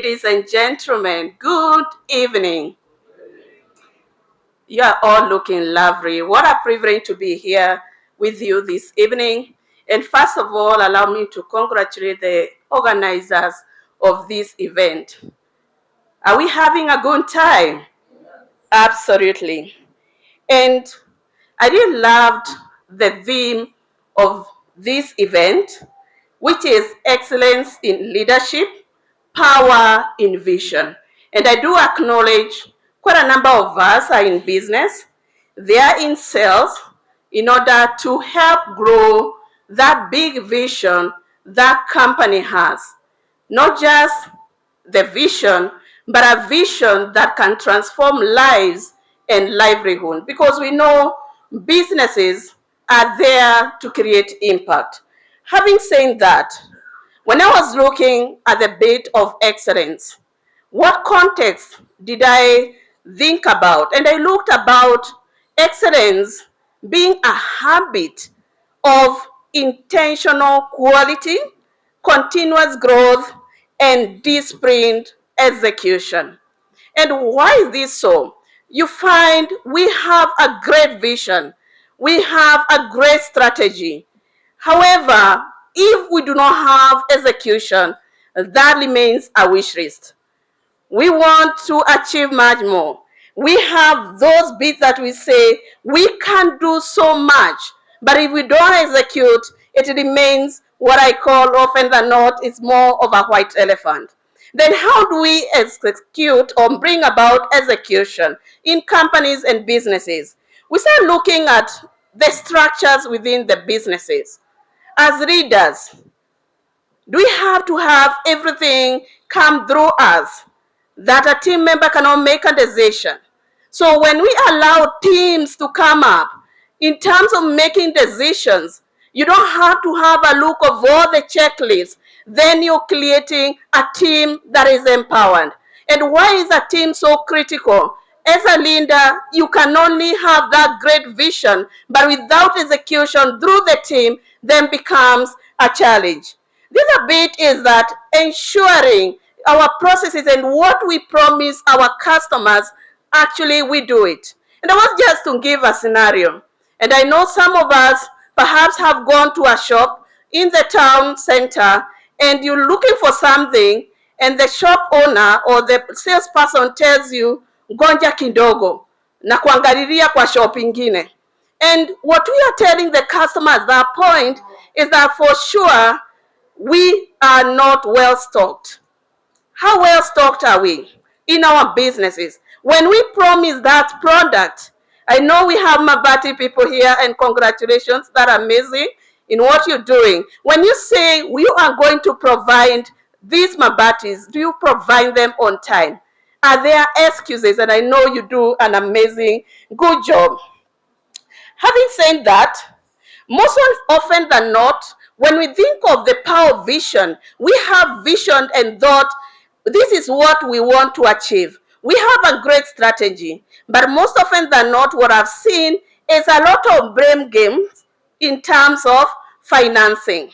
Ladies and gentlemen, good evening. You are all looking lovely. What a privilege to be here with you this evening. And first of all, allow me to congratulate the organizers of this event. Are we having a good time? Absolutely. And I really loved the theme of this event, which is excellence in leadership, power in vision. And I do acknowledge quite a number of us are in business. They are in sales in order to help grow that big vision that company has. Not just the vision, but a vision that can transform lives and livelihood. Because we know businesses are there to create impact. Having said that, when I was looking at the bit of excellence, what context did I think about? And I looked about excellence being a habit of intentional quality, continuous growth, and disciplined execution. And why is this so? You find we have a great vision, we have a great strategy. However, if we do not have execution, that remains a wish list. We want to achieve much more. We have those bits that we say we can do so much, but if we don't execute, it remains what I call often than not is more of a white elephant. Then how do we execute or bring about execution in companies and businesses? We start looking at the structures within the businesses. As leaders, do we have to have everything come through us that a team member cannot make a decision? So when we allow teams to come up in terms of making decisions, you don't have to have a look of all the checklists. Then you're creating a team that is empowered. And why is a team so critical? As a leader, you can only have that great vision, but without execution through the team, then becomes a challenge. The other bit is that ensuring our processes and what we promise our customers, actually we do it. And I want just to give a scenario. And I know some of us perhaps have gone to a shop in the town center and you're looking for something and the shop owner or the salesperson tells you, gonja kidogo na kuangalilia kwa shop ingine. And what we are telling the customer at that point is that for sure, we are not well stocked. How well stocked are we in our businesses? When we promise that product, I know we have Mabati people here and congratulations, that's amazing in what you're doing. When you say we are going to provide these Mabatis, do you provide them on time? Are there excuses? And I know you do an amazing, good job. Having said that, most often than not, when we think of the power of vision, we have vision and thought, this is what we want to achieve. We have a great strategy, but most often than not, what I've seen is a lot of blame games in terms of financing.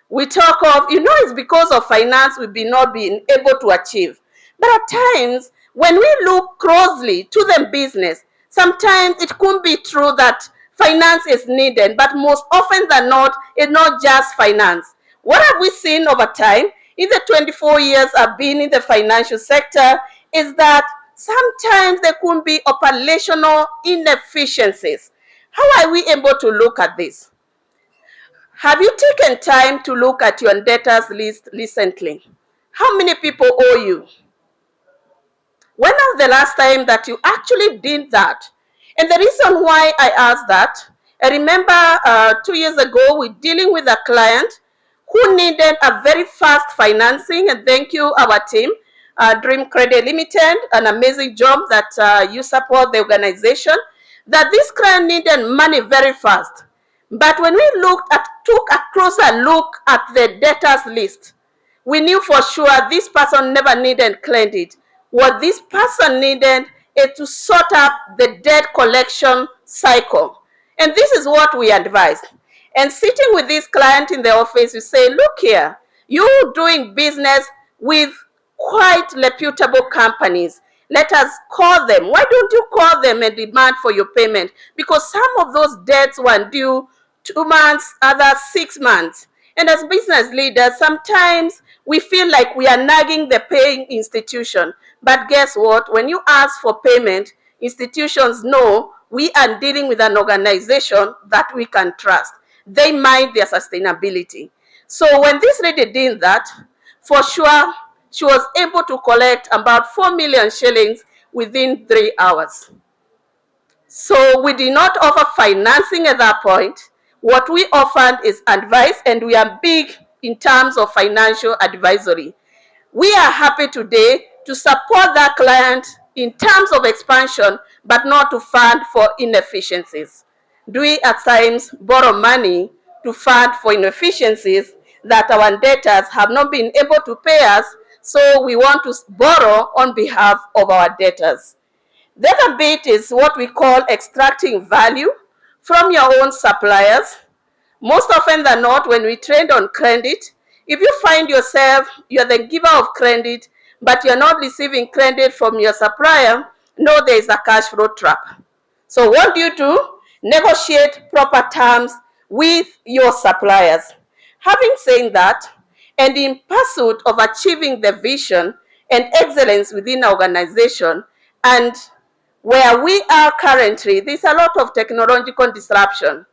We talk of, it's because of finance we've not been able to achieve. But at times, when we look closely to the business, sometimes it could be true that finance is needed, but most often than not, it's not just finance. What have we seen over time? In the 24 years I've been in the financial sector, is that sometimes there could be operational inefficiencies. How are we able to look at this? Have you taken time to look at your debtors list recently? How many people owe you? When was the last time that you actually did that? And the reason why I asked that, I remember 2 years ago, we're dealing with a client who needed a very fast financing, and thank you, our team, Dream Credit Limited, an amazing job that you support the organization, that this client needed money very fast. But when we took a closer look at the debtors list, we knew for sure this person never needed credit. What this person needed is to sort up the debt collection cycle. And this is what we advised. And sitting with this client in the office, we say, look here, you're doing business with quite reputable companies. Let us call them. Why don't you call them and demand for your payment? Because some of those debts were due 2 months, others 6 months. And as business leaders, sometimes we feel like we are nagging the paying institution. But guess what? When you ask for payment, institutions know we are dealing with an organization that we can trust. They mind their sustainability. So when this lady did that, for sure, she was able to collect about 4 million shillings within 3 hours. So we did not offer financing at that point. What we offered is advice, and we are big in terms of financial advisory. We are happy today to support that client in terms of expansion, but not to fund for inefficiencies. Do we at times borrow money to fund for inefficiencies that our debtors have not been able to pay us, so we want to borrow on behalf of our debtors? The other bit is what we call extracting value from your own suppliers. Most often than not, when we trade on credit, if you find yourself, you're the giver of credit, but you're not receiving credit from your supplier, know there is a cash flow trap. So what do? Negotiate proper terms with your suppliers. Having said that, and in pursuit of achieving the vision and excellence within our organization, and where we are currently, there's a lot of technological disruption.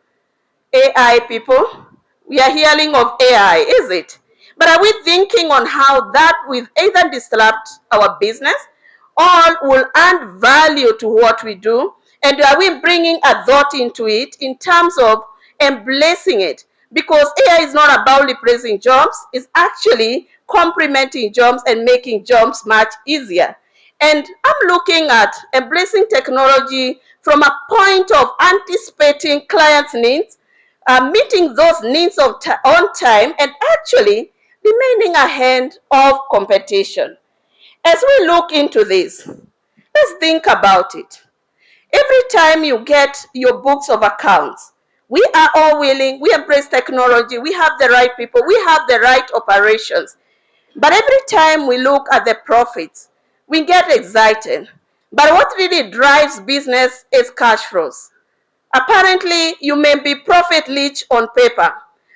AI people, we are hearing of AI, is it? But are we thinking on how that will either disrupt our business or will add value to what we do? And are we bringing a thought into it in terms of embracing it? Because AI is not about replacing jobs, it's actually complementing jobs and making jobs much easier. And I'm looking at embracing technology from a point of anticipating clients' needs, meeting those needs on time, and actually remaining ahead of competition. As we look into this, let's think about it. Every time you get your books of accounts, we are all willing, we embrace technology, we have the right people, we have the right operations. But every time we look at the profits, we get excited. But what really drives business is cash flows. Apparently, you may be profit rich on paper,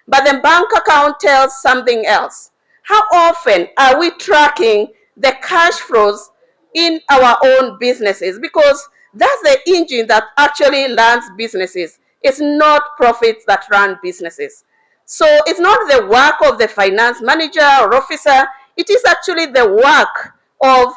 but the bank account tells something else. How often are we tracking the cash flows in our own businesses? Because that's the engine that actually runs businesses. It's not profits that run businesses. So it's not the work of the finance manager or officer. It is actually the work of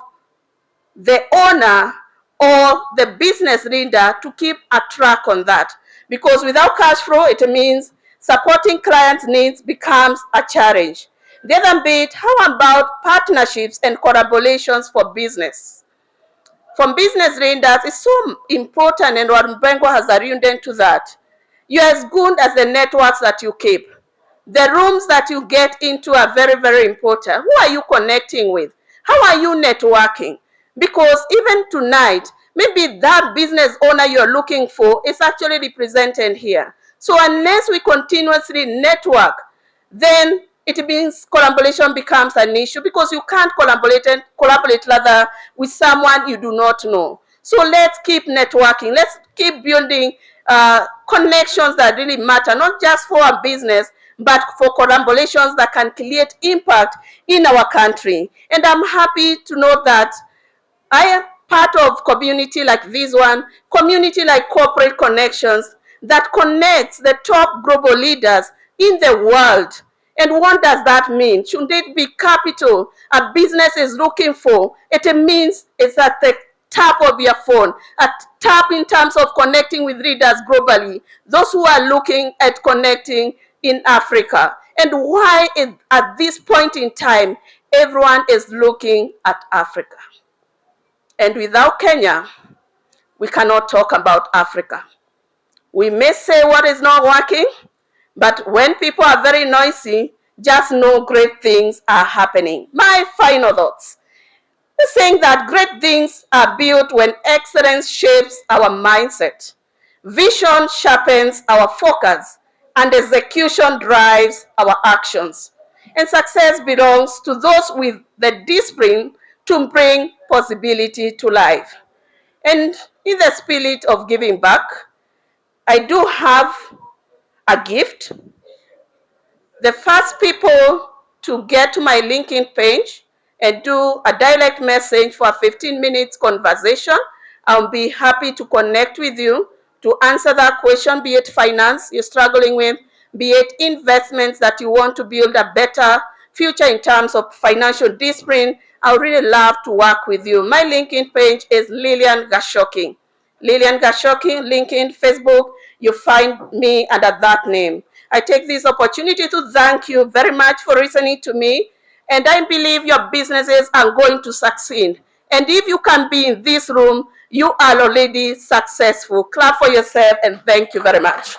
the owner or the business leader to keep a track on that. Because without cash flow, it means supporting clients' needs becomes a challenge. The other bit, how about partnerships and collaborations for business? From business leaders, it's so important, and Mbengo has alluded to that. You're as good as the networks that you keep. The rooms that you get into are very, very important. Who are you connecting with? How are you networking? Because even tonight, maybe that business owner you're looking for is actually represented here. So unless we continuously network, then it means collaboration becomes an issue, because you can't collaborate rather with someone you do not know. So let's keep networking. Let's keep building connections that really matter, not just for our business, but for collaborations that can create impact in our country. And I'm happy to know that I am part of community like this one, community like Corporate Connections, that connects the top global leaders in the world. And what does that mean? Should it be capital a business is looking for? It means it's at the tap of your phone, a tap in terms of connecting with leaders globally, those who are looking at connecting in Africa. And why at this point in time, everyone is looking at Africa. And without Kenya, we cannot talk about Africa. We may say what is not working, but when people are very noisy, just know great things are happening. My final thoughts. We're saying that great things are built when excellence shapes our mindset, vision sharpens our focus, and execution drives our actions. and success belongs to those with the discipline to bring possibility to life. And in the spirit of giving back, I do have a gift. The first people to get to my LinkedIn page and do a direct message for a 15-minute conversation, I'll be happy to connect with you to answer that question, be it finance you're struggling with, be it investments that you want to build a better future in terms of financial discipline. I would really love to work with you. My LinkedIn page is Lillian Gachoki. Lillian Gachoki, LinkedIn, Facebook, you find me under that name. I take this opportunity to thank you very much for listening to me, and I believe your businesses are going to succeed. And if you can be in this room, you are already successful. Clap for yourself, and thank you very much.